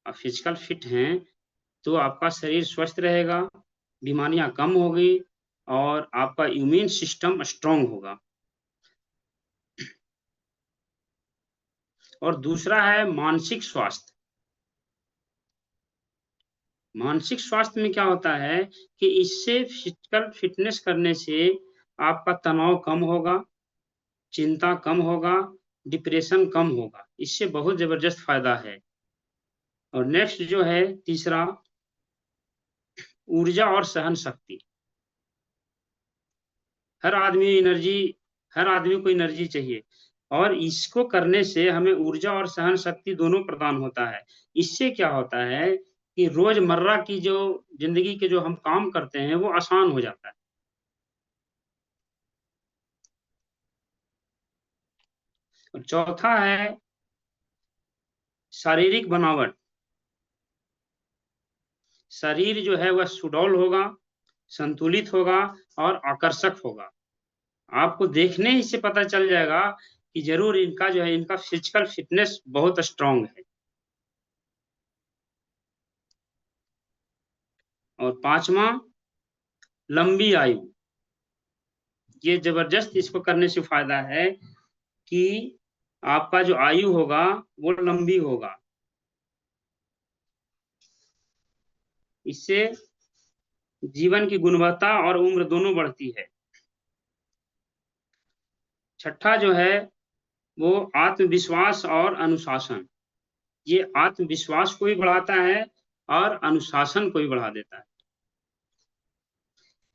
आप physical fit हैं तो आपका शरीर स्वस्थ रहेगा, बीमारियां कम होगी और आपका इम्यून सिस्टम स्ट्रांग होगा। और दूसरा है मानसिक स्वास्थ्य। मानसिक स्वास्थ्य में क्या होता है कि इससे फिजिकल फिटनेस करने से आपका तनाव कम होगा, चिंता कम होगा, डिप्रेशन कम होगा। इससे बहुत जबरदस्त फायदा है। और नेक्स्ट जो है तीसरा, ऊर्जा और सहन शक्ति। हर आदमी एनर्जी हर आदमी को एनर्जी चाहिए और इसको करने से हमें ऊर्जा और सहन शक्ति दोनों प्रदान होता है। इससे क्या होता है कि रोजमर्रा की जो जिंदगी के जो हम काम करते हैं वो आसान हो जाता है। और चौथा है शारीरिक बनावट। शरीर जो है वह सुडौल होगा, संतुलित होगा और आकर्षक होगा। आपको देखने ही से पता चल जाएगा कि जरूर इनका जो है इनका फिजिकल फिटनेस बहुत स्ट्रांग है। और पांचवा, लंबी आयु। ये जबरदस्त इसको करने से फायदा है कि आपका जो आयु होगा वो लंबी होगा। इससे जीवन की गुणवत्ता और उम्र दोनों बढ़ती है। छठा जो है वो आत्मविश्वास और अनुशासन। ये आत्मविश्वास को भी बढ़ाता है और अनुशासन को भी बढ़ा देता है।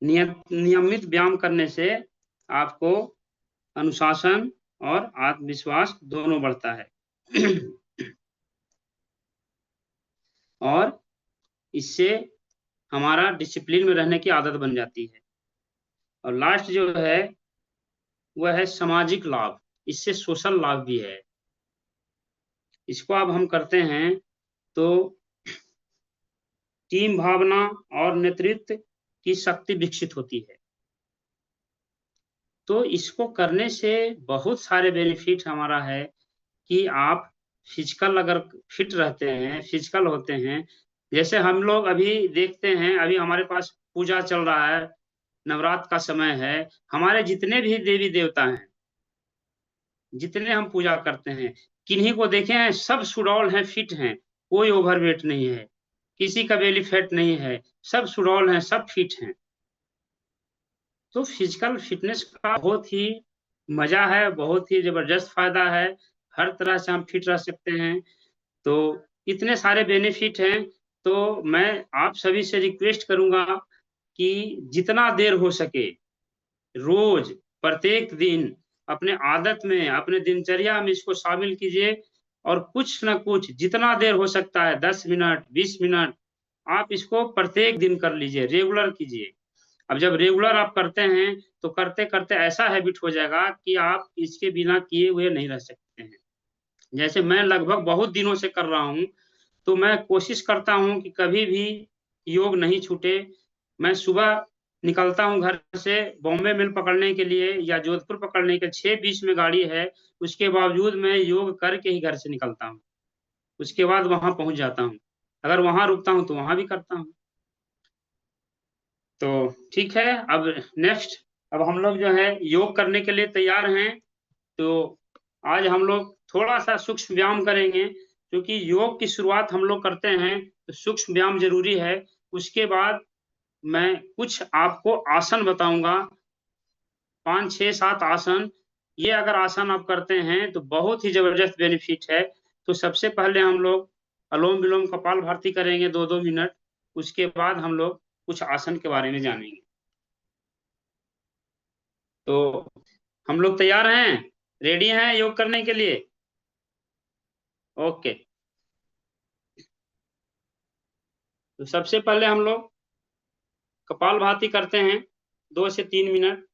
नियमित व्यायाम करने से आपको अनुशासन और आत्मविश्वास दोनों बढ़ता है। और इससे हमारा डिसिप्लिन में रहने की आदत बन जाती है। और लास्ट जो है वह है सामाजिक लाभ। इससे सोशल लाभ भी है। इसको अब हम करते हैं तो टीम भावना और नेतृत्व की शक्ति विकसित होती है। तो इसको करने से बहुत सारे बेनिफिट हमारा है कि आप फिजिकल अगर फिट रहते हैं, फिजिकल होते हैं। जैसे हम लोग अभी देखते हैं, अभी हमारे पास पूजा चल रहा है, नवरात्र का समय है। हमारे जितने भी देवी देवता हैं, जितने हम पूजा करते हैं, किन्हीं को देखे हैं, सब सुडौल हैं, फिट हैं। कोई ओवरवेट नहीं है, किसी का बेली फैट नहीं है, सब सुडौल हैं, सब फिट हैं। तो फिजिकल फिटनेस का बहुत ही मजा है, बहुत ही जबरदस्त फायदा है। हर तरह से हम फिट रह सकते हैं। तो इतने सारे बेनिफिट हैं। तो मैं आप सभी से रिक्वेस्ट करूंगा कि जितना देर हो सके रोज, प्रत्येक दिन अपने आदत में, अपने दिनचर्या में इसको शामिल कीजिए। और कुछ ना कुछ जितना देर हो सकता है, 10 मिनट, 20 मिनट, आप इसको प्रत्येक दिन कर लीजिए, रेगुलर कीजिए। अब जब रेगुलर आप करते हैं तो करते करते ऐसा हैबिट हो जाएगा कि आप इसके बिना किए हुए नहीं रह सकते हैं। जैसे मैं लगभग बहुत दिनों से कर रहा हूँ, तो मैं कोशिश करता हूँ कि कभी भी योग नहीं छूटे। मैं सुबह निकलता हूँ घर से बॉम्बे मेल पकड़ने के लिए या जोधपुर पकड़ने के, 6:20 में गाड़ी है, उसके बावजूद मैं योग करके ही घर से निकलता हूँ। उसके बाद वहां पहुंच जाता हूँ। अगर वहां रुकता हूँ तो वहां भी करता हूँ। तो ठीक है। अब नेक्स्ट, अब हम लोग जो है योग करने के लिए तैयार हैं। तो आज हम लोग थोड़ा सा सूक्ष्म व्यायाम करेंगे, क्योंकि योग की शुरुआत हम लोग करते हैं तो सूक्ष्म व्यायाम जरूरी है। उसके बाद मैं कुछ आपको आसन बताऊंगा, 5, 6, 7 आसन। ये अगर आसन आप करते हैं तो बहुत ही जबरदस्त बेनिफिट है। तो सबसे पहले हम लोग अलोम विलोम कपाल भारती करेंगे 2-2 मिनट। उसके बाद हम लोग कुछ आसन के बारे में जानेंगे। तो हम लोग तैयार हैं, रेडी हैं योग करने के लिए? ओके। तो सबसे पहले हम लोग कपाल भाती करते हैं 2 से 3 मिनट।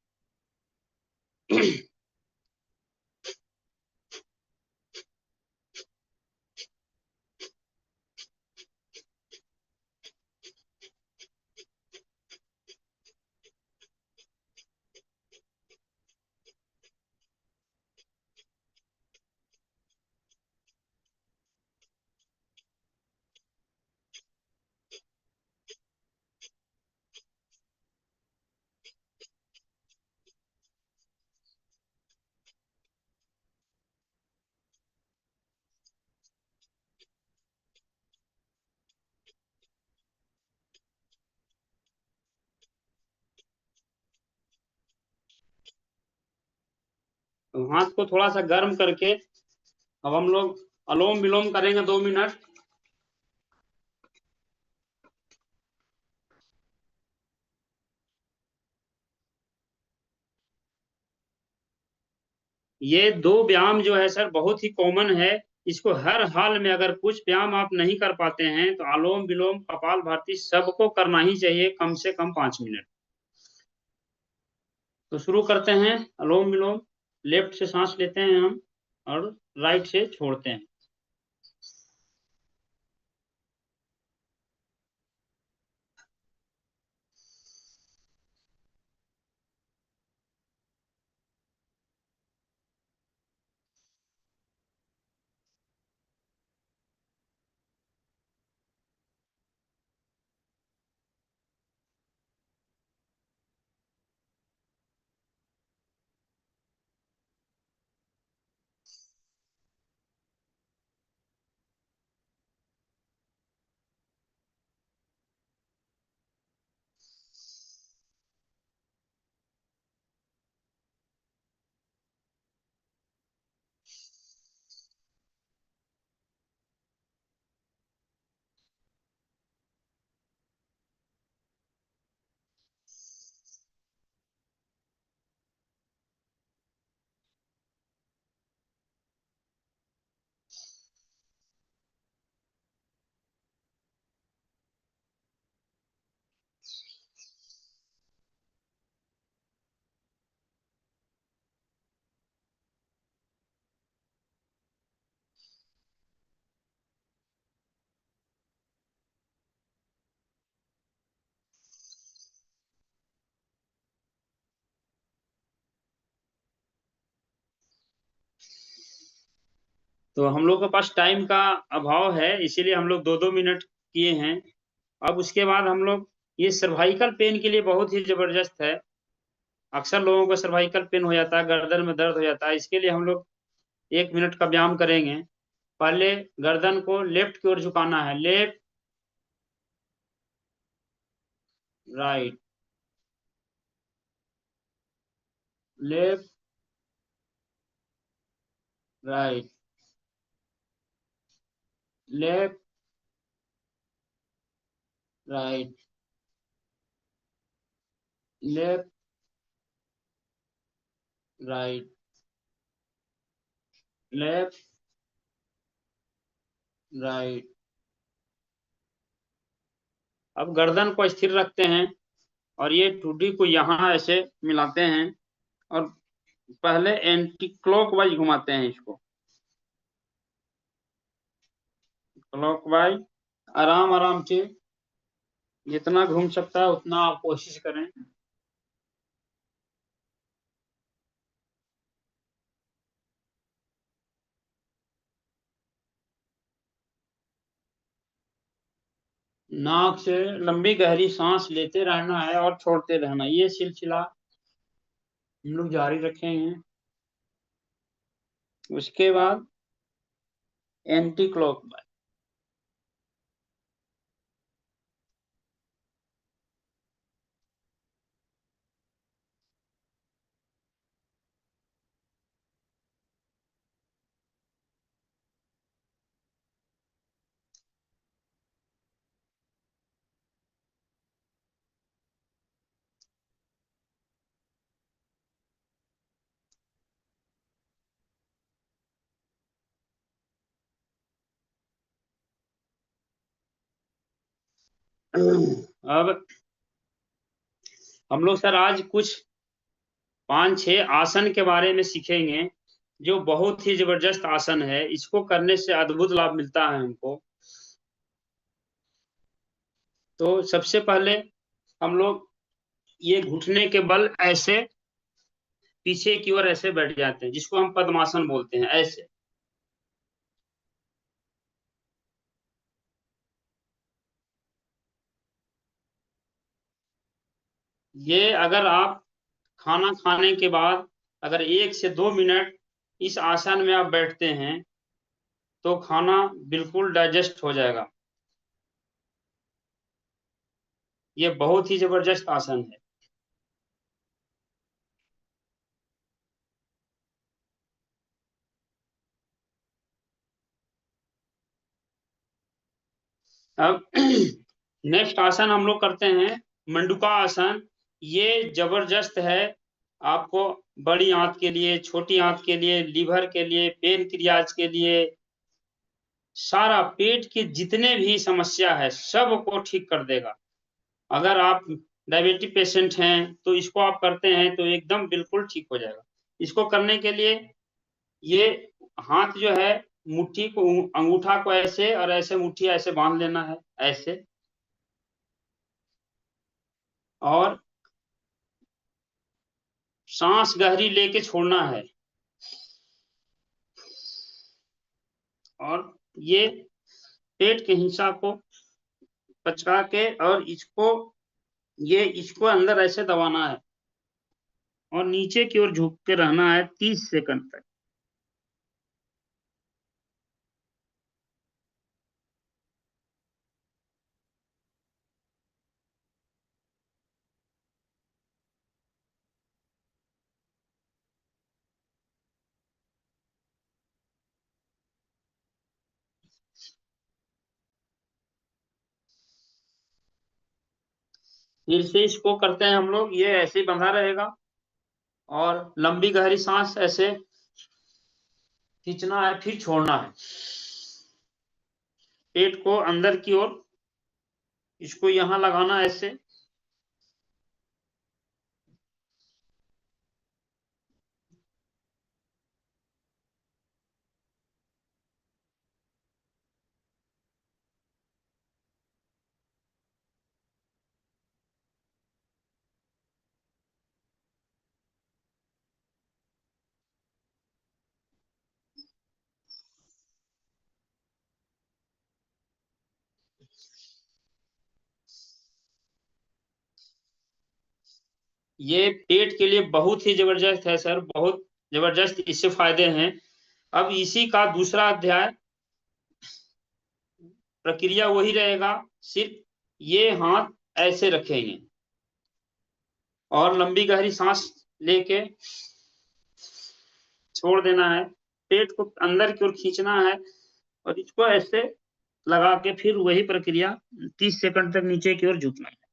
तो हाथ को थोड़ा सा गर्म करके अब हम लोग अनुलोम विलोम करेंगे 2 मिनट। ये 2 व्यायाम जो है सर बहुत ही कॉमन है। इसको हर हाल में, अगर कुछ व्यायाम आप नहीं कर पाते हैं तो अनुलोम विलोम कपालभाति सबको करना ही चाहिए, कम से कम 5 मिनट। तो शुरू करते हैं अनुलोम विलोम। लेफ्ट से सांस लेते हैं हम और राइट से छोड़ते हैं। तो हम लोग के पास टाइम का अभाव है, इसीलिए हम लोग 2-2 मिनट किए हैं। अब उसके बाद हम लोग, ये सर्वाइकल पेन के लिए बहुत ही जबरदस्त है। अक्सर लोगों को सर्वाइकल पेन हो जाता है, गर्दन में दर्द हो जाता है, इसके लिए हम लोग 1 मिनट का व्यायाम करेंगे। पहले गर्दन को लेफ्ट की ओर झुकाना है, left right, left right, left right, left right, left right. अब गर्दन को स्थिर रखते हैं और ये ठुड्डी को यहाँ ऐसे मिलाते हैं और पहले एंटी क्लॉकवाइज घुमाते हैं इसको, क्लॉकवाइज। आराम आराम से जितना घूम सकता है उतना आप कोशिश करें। नाक से लंबी गहरी सांस लेते रहना है और छोड़ते रहना, ये सिलसिला हम लोग जारी रखेंगे। उसके बाद एंटी क्लॉकवाइज। अब हम लोग सर आज कुछ 5-6 आसन के बारे में सीखेंगे, जो बहुत ही जबरदस्त आसन है। इसको करने से अद्भुत लाभ मिलता है हमको। तो सबसे पहले हम लोग ये घुटने के बल ऐसे पीछे की ओर ऐसे बैठ जाते हैं, जिसको हम पद्मासन बोलते हैं, ऐसे। ये अगर आप खाना खाने के बाद अगर 1 से 2 मिनट इस आसन में आप बैठते हैं तो खाना बिल्कुल डाइजेस्ट हो जाएगा। ये बहुत ही जबरदस्त आसन है। अब नेक्स्ट आसन हम लोग करते हैं मंडूका आसन। ये जबरदस्त है, आपको बड़ी आंत के लिए, छोटी आंत के लिए, लीवर के लिए, पेनक्रियाज के लिए, सारा पेट के जितने भी समस्या है सबको ठीक कर देगा। अगर आप डायबिटिक पेशेंट हैं तो इसको आप करते हैं तो एकदम बिल्कुल ठीक हो जाएगा। इसको करने के लिए ये हाथ जो है, मुट्ठी को, अंगूठा को ऐसे और ऐसे मुट्ठी ऐसे बांध लेना है, ऐसे, और सांस गहरी लेके छोड़ना है। और ये पेट के हिस्सा को पचका के और इसको अंदर ऐसे दबाना है और नीचे की ओर झुक के रहना है 30 सेकंड तक। फिर से इसको करते हैं हम लोग, ये ऐसे ही बंधा रहेगा और लंबी गहरी सांस ऐसे खींचना है, फिर छोड़ना है। पेट को अंदर की ओर, इसको यहां लगाना है ऐसे। ये पेट के लिए बहुत ही जबरदस्त है सर, बहुत जबरदस्त इससे फायदे हैं। अब इसी का दूसरा अध्याय, प्रक्रिया वही रहेगा, सिर्फ ये हाथ ऐसे रखेंगे और लंबी गहरी सांस लेके छोड़ देना है। पेट को अंदर की ओर खींचना है और इसको ऐसे लगा के फिर वही प्रक्रिया 30 सेकंड तक नीचे की ओर झुकना है।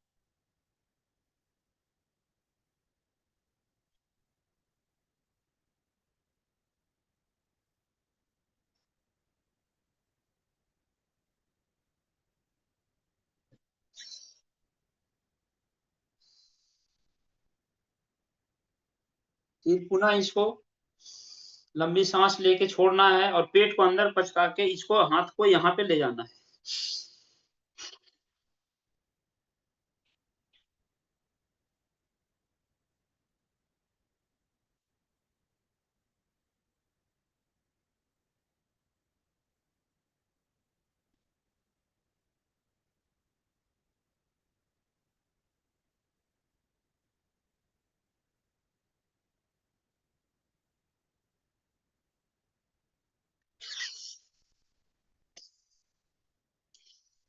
फिर पुनः इसको लंबी सांस लेके छोड़ना है और पेट को अंदर पचका के इसको, हाथ को यहाँ पे ले जाना है।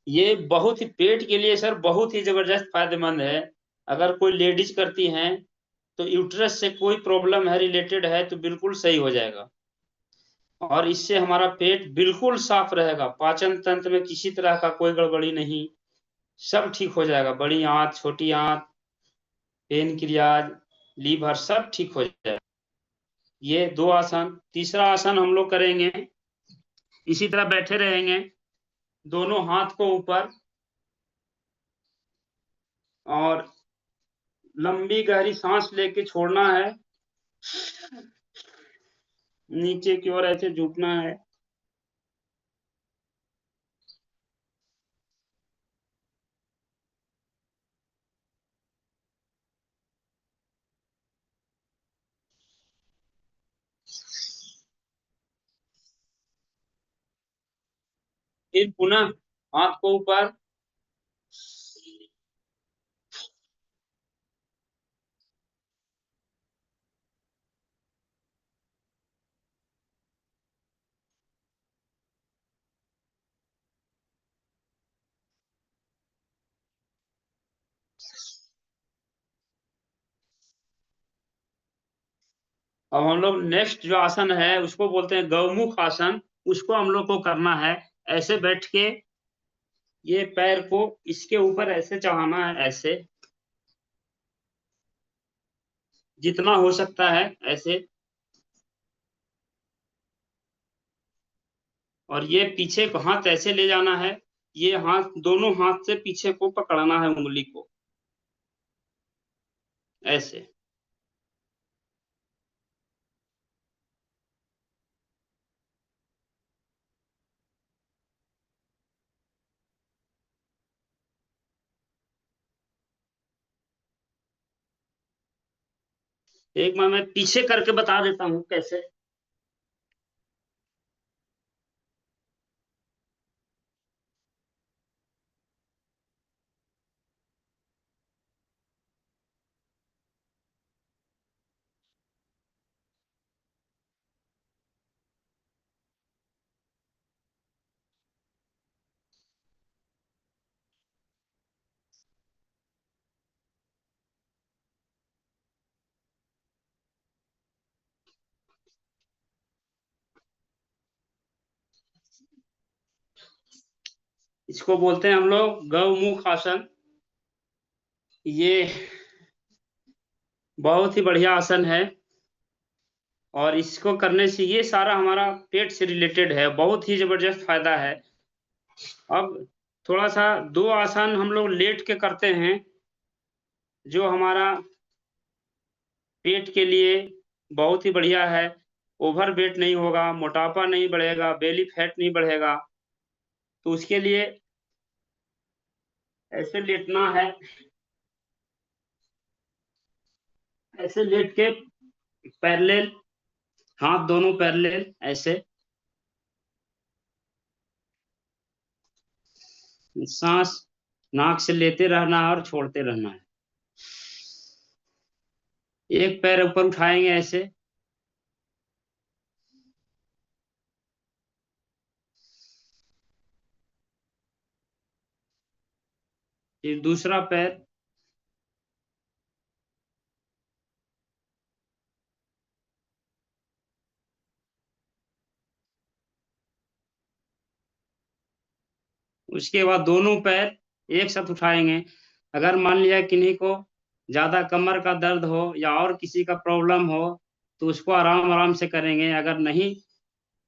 ये बहुत ही पेट के लिए सर बहुत ही जबरदस्त फायदेमंद है। अगर कोई लेडीज करती हैं तो यूट्रस से कोई प्रॉब्लम है, रिलेटेड है, तो बिल्कुल सही हो जाएगा। और इससे हमारा पेट बिल्कुल साफ रहेगा, पाचन तंत्र में किसी तरह का कोई गड़बड़ी नहीं, सब ठीक हो जाएगा। बड़ी आंत, छोटी आंत, पेनक्रियाज, लीवर, सब ठीक हो जाएगा। ये दो आसन। तीसरा आसन हम लोग करेंगे, इसी तरह बैठे रहेंगे, दोनों हाथ को ऊपर, और लंबी गहरी सांस लेके छोड़ना है, नीचे की ओर ऐसे झुकना है। फिर पुनः हाथ को ऊपर, अब हम लोग नेक्स्ट जो आसन है उसको बोलते हैं गौमुख आसन। उसको हम लोग को करना है ऐसे बैठ के, ये पैर को इसके ऊपर ऐसे चढ़ाना है, ऐसे जितना हो सकता है ऐसे। और ये पीछे को हाथ ऐसे ले जाना है, ये हाथ दोनों हाथ से पीछे को पकड़ना है उंगली को, ऐसे। एक बार मैं पीछे करके बता देता हूँ कैसे। इसको बोलते हैं हम लोग गौमुख आसन। ये बहुत ही बढ़िया आसन है, और इसको करने से ये सारा हमारा पेट से रिलेटेड है, बहुत ही जबरदस्त फायदा है। अब थोड़ा सा दो आसन हम लोग लेट के करते हैं, जो हमारा पेट के लिए बहुत ही बढ़िया है। ओवर वेट नहीं होगा, मोटापा नहीं बढ़ेगा, बेली फैट नहीं बढ़ेगा। तो उसके लिए ऐसे लेटना है, ऐसे लेट के पैरेलल, हाथ दोनों पैरेलल ऐसे। सांस नाक से लेते रहना है और छोड़ते रहना है। एक पैर ऊपर उठाएंगे ऐसे, फिर दूसरा पैर, उसके बाद दोनों पैर एक साथ उठाएंगे। अगर मान लिया किन्हीं को ज्यादा कमर का दर्द हो या और किसी का प्रॉब्लम हो, तो उसको आराम आराम से करेंगे। अगर नहीं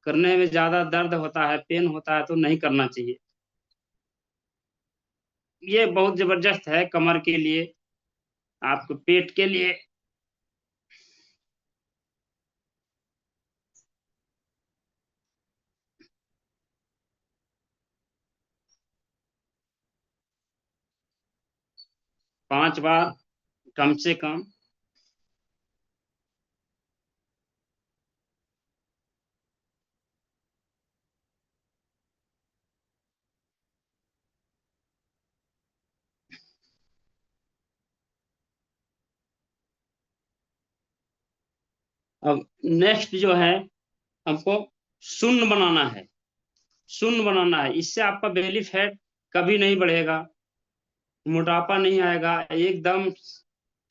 करने में ज्यादा दर्द होता है, पेन होता है, तो नहीं करना चाहिए। ये बहुत जबरदस्त है कमर के लिए, आपको पेट के लिए। 5 बार कम से कम। अब नेक्स्ट जो है, हमको शून्य बनाना है। शून्य बनाना है, इससे आपका बेली फैट कभी नहीं बढ़ेगा, मोटापा नहीं आएगा, एकदम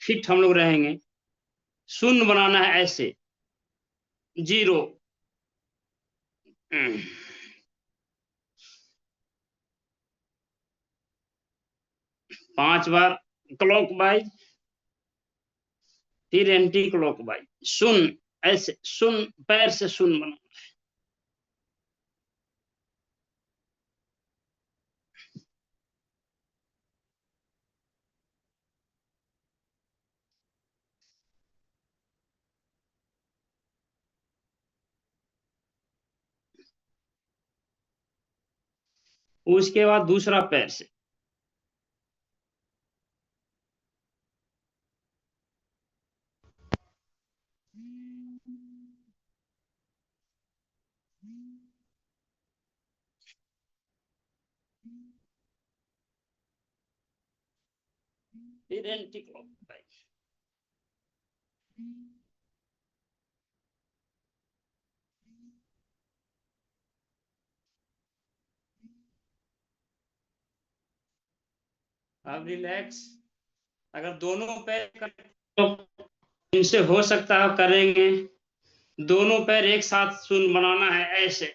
फिट हम लोग रहेंगे। शून्य बनाना है ऐसे, जीरो। 5 बार क्लॉक वाइज, फिर एंटी क्लॉक वाइज। शून्य, ऐसे शून्य, पैर से शून्य बनाना। उसके बाद दूसरा पैर से, फिर एंटी क्लॉक वाइज। अब रिलैक्स। अगर दोनों पैर तो इनसे हो सकता है करेंगे। दोनों पैर एक साथ शून्य बनाना है ऐसे।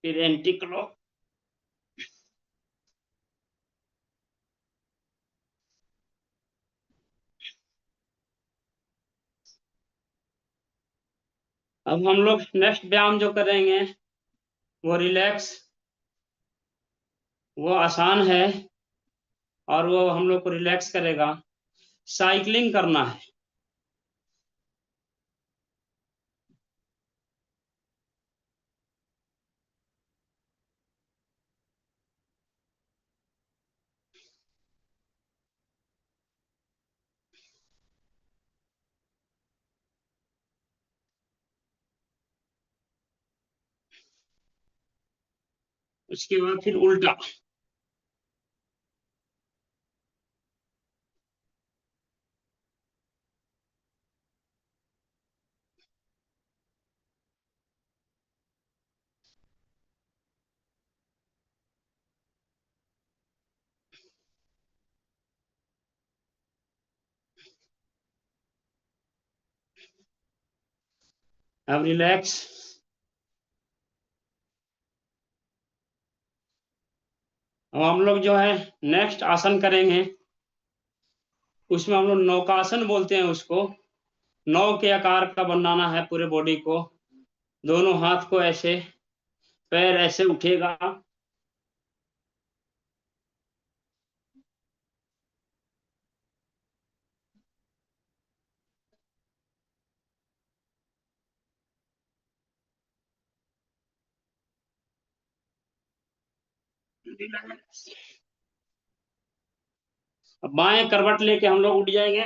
फिर एंटी क्लॉक। अब हम लोग नेक्स्ट व्यायाम जो करेंगे वो रिलैक्स, वो आसान है और वो हम लोग को रिलैक्स करेगा। साइकिलिंग करना है। उसके बाद फिर उल्टा। अब रिलैक्स। अब हम लोग जो है नेक्स्ट आसन करेंगे, उसमें हम लोग नौकासन बोलते हैं उसको। नौ के आकार का बनाना है पूरे बॉडी को। दोनों हाथ को ऐसे, पैर ऐसे उठेगा। अब बाएं करवट लेके हम लोग उठ जाएंगे।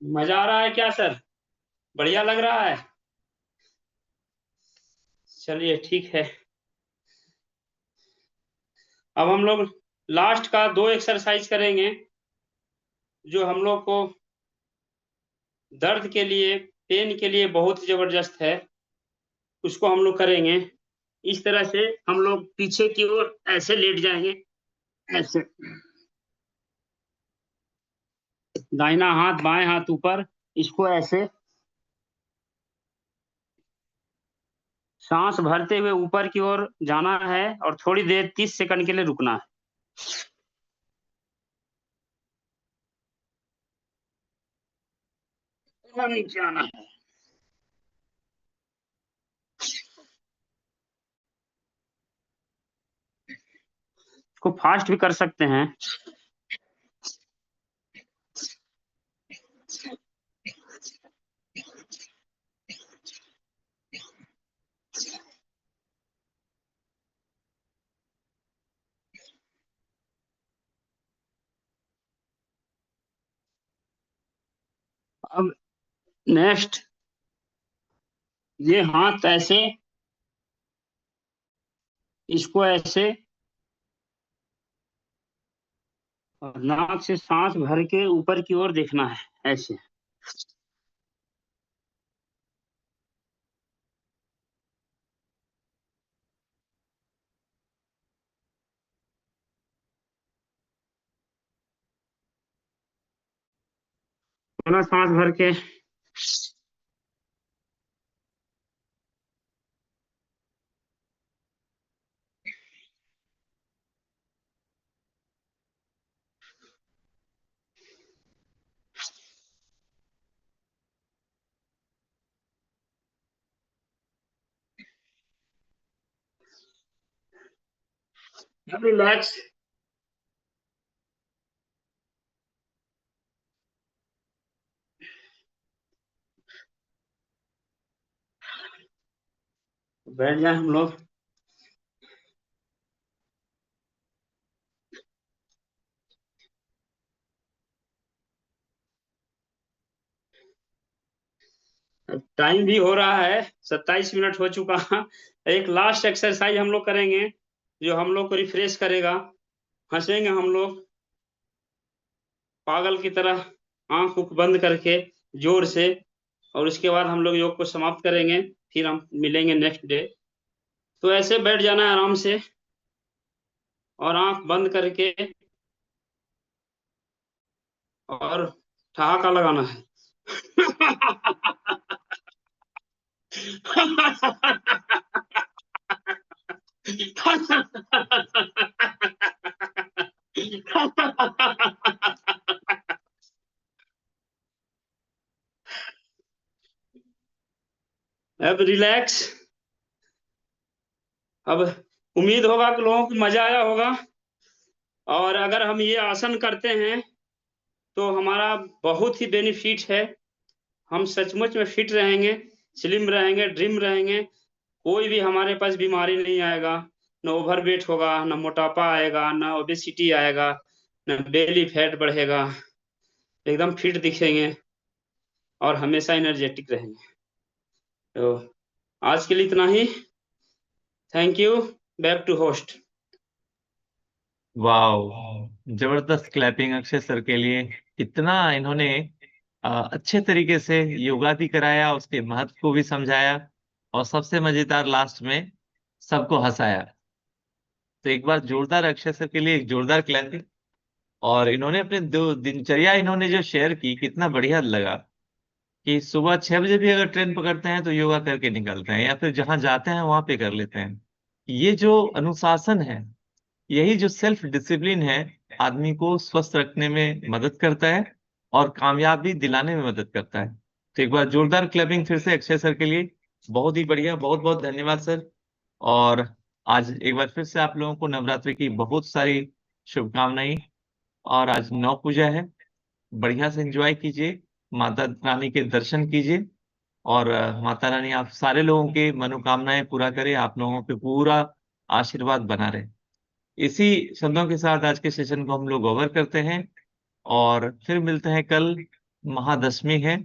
मजा आ रहा है क्या सर? बढ़िया लग रहा है? चलिए ठीक है। अब हम लोग लास्ट का दो एक्सरसाइज करेंगे जो हम लोग को दर्द के लिए, पेन के लिए बहुत जबरदस्त है। उसको हम लोग करेंगे। इस तरह से हम लोग पीछे की ओर ऐसे लेट जाएंगे, ऐसे। दाहिना हाथ बाएं हाथ ऊपर, इसको ऐसे सांस भरते हुए ऊपर की ओर जाना है और थोड़ी देर 30 सेकंड के लिए रुकना है। और नीचे आना है। इसको फास्ट भी कर सकते हैं। अब नेक्स्ट, ये हाथ ऐसे, इसको ऐसे, और नाक से सांस भर के ऊपर की ओर देखना है, ऐसे। थोड़ा सांस भर के। अब रिलैक्स। बैठ जाए हम लोग। टाइम भी हो रहा है, 27 मिनट हो चुका। एक लास्ट एक्सरसाइज हम लोग करेंगे जो हम लोग को रिफ्रेश करेगा। हंसेंगे हम लोग पागल की तरह, आंख उख बंद करके जोर से, और उसके बाद हम लोग योग को समाप्त करेंगे। फिर हम मिलेंगे नेक्स्ट डे। तो ऐसे बैठ जाना है आराम से और आंख बंद करके और ठहाका लगाना है। अब रिलैक्स। अब उम्मीद होगा कि लोगों को मजा आया होगा। और अगर हम ये आसन करते हैं तो हमारा बहुत ही बेनिफिट है। हम सचमुच में फिट रहेंगे, स्लिम रहेंगे, ड्रीम रहेंगे। कोई भी हमारे पास बीमारी नहीं आएगा, न ओवरवेट होगा, न मोटापा आएगा, न ओबेसिटी आएगा, न बेली फैट बढ़ेगा। एकदम फिट दिखेंगे और हमेशा एनर्जेटिक रहेंगे। तो आज के लिए इतना ही। Thank you. Back to host. वाह, जबरदस्त क्लैपिंग अक्षय सर के लिए। कितना इन्होंने अच्छे तरीके से योगा भी कराया, उसके महत्व को भी समझाया, और सबसे मजेदार लास्ट में सबको हंसाया। तो एक बार जोरदार अक्षय सर के लिए एक जोरदार क्लैपिंग। और इन्होंने अपने दो दिनचर्या इन्होंने जो शेयर की, कितना बढ़िया लगा कि सुबह 6 बजे भी अगर ट्रेन पकड़ते हैं तो योगा करके निकलते हैं, या फिर जहां जाते हैं वहां पे कर लेते हैं। ये जो अनुशासन है, यही जो सेल्फ डिसिप्लिन है, आदमी को स्वस्थ रखने में मदद करता है और कामयाबी दिलाने में मदद करता है। तो एक बार जोरदार क्लैपिंग फिर से अक्षय सर के लिए। बहुत ही बढ़िया, बहुत बहुत धन्यवाद सर। और आज एक बार फिर से आप लोगों को नवरात्रि की बहुत सारी शुभकामनाएं। और आज नौ पूजा है, बढ़िया से एंजॉय कीजिए, माता रानी के दर्शन कीजिए। और माता रानी आप सारे लोगों के मनोकामनाएं पूरा करे, आप लोगों पे पूरा आशीर्वाद बना रहे। इसी शब्दों के साथ आज के सेशन को हम लोग ओवर करते हैं, और फिर मिलते हैं कल। महादशमी है।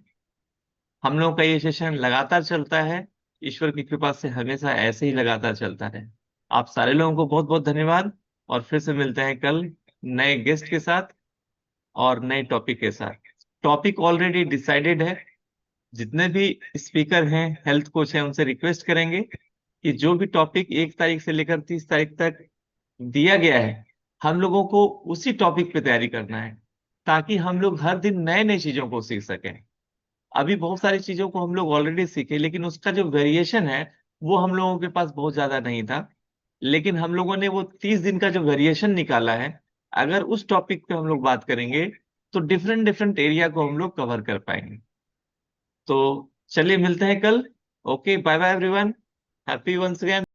हम लोगों का ये सेशन लगातार चलता है, ईश्वर की कृपा से हमेशा ऐसे ही लगातार चलता है। आप सारे लोगों को बहुत बहुत धन्यवाद। और फिर से मिलते हैं कल नए गेस्ट के साथ और नए टॉपिक के साथ। टॉपिक ऑलरेडी डिसाइडेड है। जितने भी स्पीकर हैं, हेल्थ कोच हैं, उनसे रिक्वेस्ट करेंगे कि जो भी टॉपिक 1 तारीख से लेकर 30 तारीख तक दिया गया है, हम लोगों को उसी टॉपिक पे तैयारी करना है, ताकि हम लोग हर दिन नए नए चीजों को सीख सकें। अभी बहुत सारी चीजों को हम लोग ऑलरेडी सीखे, लेकिन उसका जो वेरिएशन है वो हम लोगों के पास बहुत ज्यादा नहीं था। लेकिन हम लोगों ने वो 30 दिन का जो वेरिएशन निकाला है, अगर उस टॉपिक पे हम लोग बात करेंगे तो डिफरेंट डिफरेंट एरिया को हम लोग कवर कर पाएंगे। तो चलिए मिलते हैं कल। Okay, bye bye everyone. Happy once again.